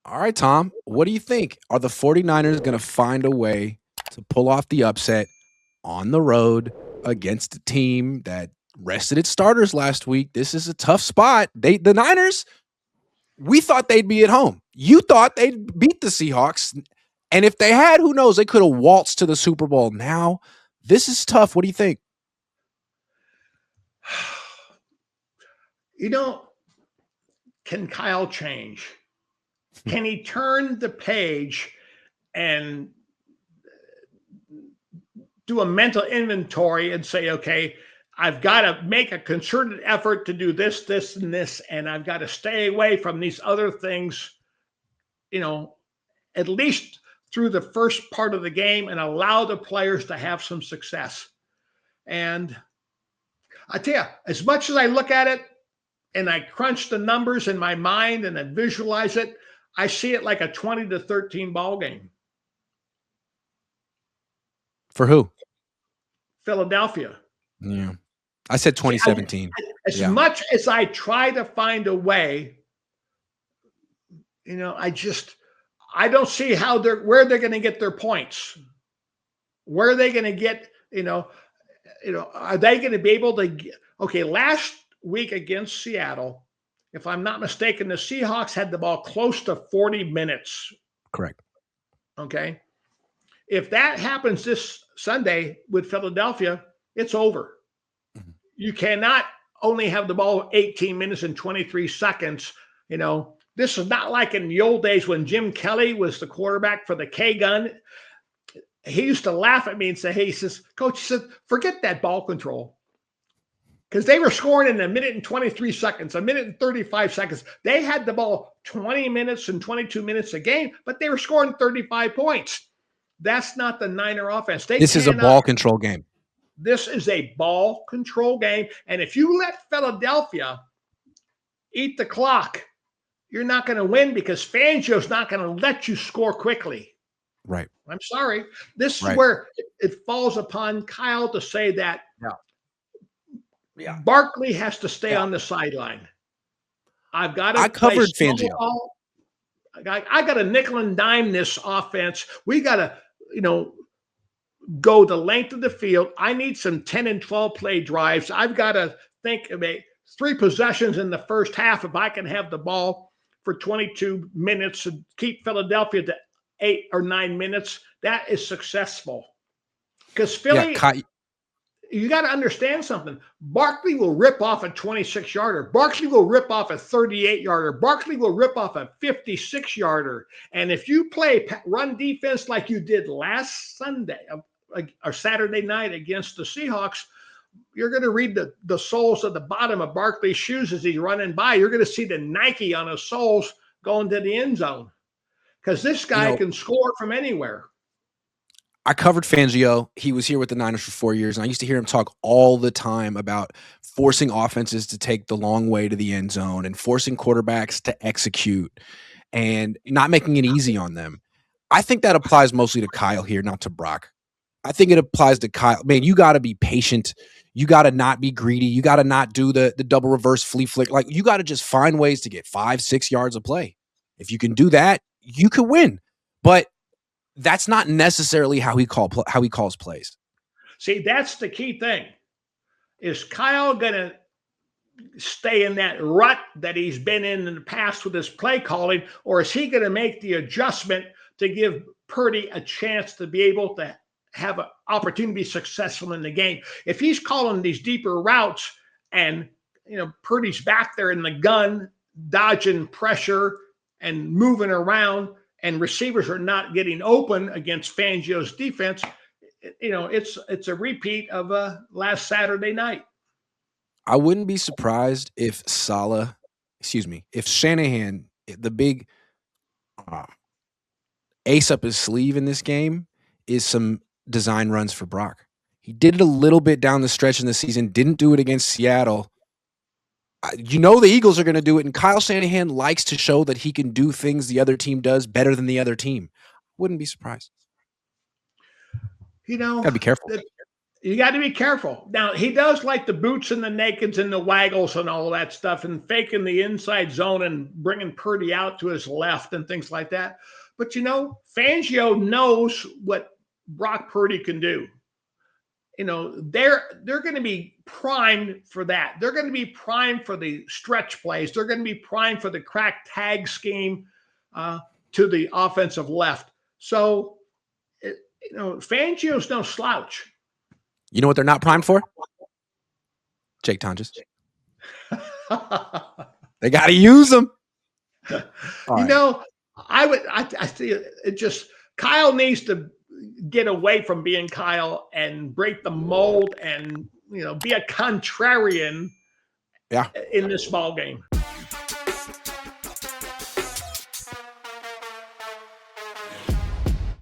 All right, Tom, what do you think? Are the 49ers going to find a way to pull off the upset on the road against a team that rested its starters last week? This is a tough spot. The Niners, we thought they'd be at home. You thought they'd beat the Seahawks. And if they had, who knows, they could have waltzed to the Super Bowl. Now, this is tough. What do you think? You know, can Kyle change? Can he turn the page and do a mental inventory and say, okay, I've got to make a concerted effort to do this, this, and this, and I've got to stay away from these other things, at least through the first part of the game and allow the players to have some success. And I tell you, as much as I look at it and I crunch the numbers in my mind and I visualize it, I see it like a 20-13 ball game. For who? Philadelphia. Yeah. I said 2017. As much as I try to find a way, I don't see where they're going to get their points. Where are they going to get, are they going to be able to last week against Seattle, if I'm not mistaken, the Seahawks had the ball close to 40 minutes. Correct. Okay. If that happens this Sunday with Philadelphia, it's over. Mm-hmm. You cannot only have the ball 18 minutes and 23 seconds. This is not like in the old days when Jim Kelly was the quarterback for the K-Gun. He used to laugh at me and say, hey, he says, Coach, he said, forget that ball control. Because they were scoring in a minute and 23 seconds, a minute and 35 seconds. They had the ball 20 minutes and 22 minutes a game, but they were scoring 35 points. That's not the Niner offense. This is a ball control game. This is a ball control game. And if you let Philadelphia eat the clock, you're not going to win because Fangio's not going to let you score quickly. Right. I'm sorry. This is where it falls upon Kyle to say that Barkley has to stay on the sideline. I covered Fangio. I got to nickel and dime this offense. We got to, go the length of the field. I need some 10 and 12 play drives. I've got to think of 3 possessions in the first half if I can have the ball for 22 minutes and keep Philadelphia to 8 or 9 minutes. That is successful. Because Philly, you got to understand something. Barkley will rip off a 26-yarder. Barkley will rip off a 38-yarder. Barkley will rip off a 56-yarder. And if you play run defense like you did last Sunday or Saturday night against the Seahawks, you're going to read the soles at the bottom of Barkley's shoes as he's running by. You're going to see the Nike on his soles going to the end zone because this guy can score from anywhere. I covered Fangio. He was here with the Niners for 4 years, and I used to hear him talk all the time about forcing offenses to take the long way to the end zone and forcing quarterbacks to execute and not making it easy on them. I think that applies mostly to Kyle here, not to Brock. I think it applies to Kyle. Man, you got to be patient. You got to not be greedy. You got to not do the double reverse flea flick. Like, you got to just find ways to get 5-6 yards of play. If you can do that, you can win. But that's not necessarily how he calls plays. See, that's the key thing. Is Kyle going to stay in that rut that he's been in the past with his play calling, or is he going to make the adjustment to give Purdy a chance to be able to have an opportunity to be successful in the game? If he's calling these deeper routes and, Purdy's back there in the gun, dodging pressure and moving around, and receivers are not getting open against Fangio's defense, it's a repeat of last Saturday night. I wouldn't be surprised if if Shanahan, the big ace up his sleeve in this game, is some design runs for Brock. He did it a little bit down the stretch in the season, didn't do it against Seattle. The Eagles are going to do it, and Kyle Shanahan likes to show that he can do things the other team does better than the other team. Wouldn't be surprised. Gotta be careful. You got to be careful. Now, he does like the boots and the nakeds and the waggles and all that stuff and faking the inside zone and bringing Purdy out to his left and things like that. But, Fangio knows what Brock Purdy can do. They're going to be primed for that. They're going to be primed for the stretch plays. They're going to be primed for the crack tag scheme to the offensive left. So, Fangio's no slouch. You know what they're not primed for? Jake Tonjes. They got to use them. I see it just Kyle needs to get away from being Kyle and break the mold and be a contrarian in this ball game.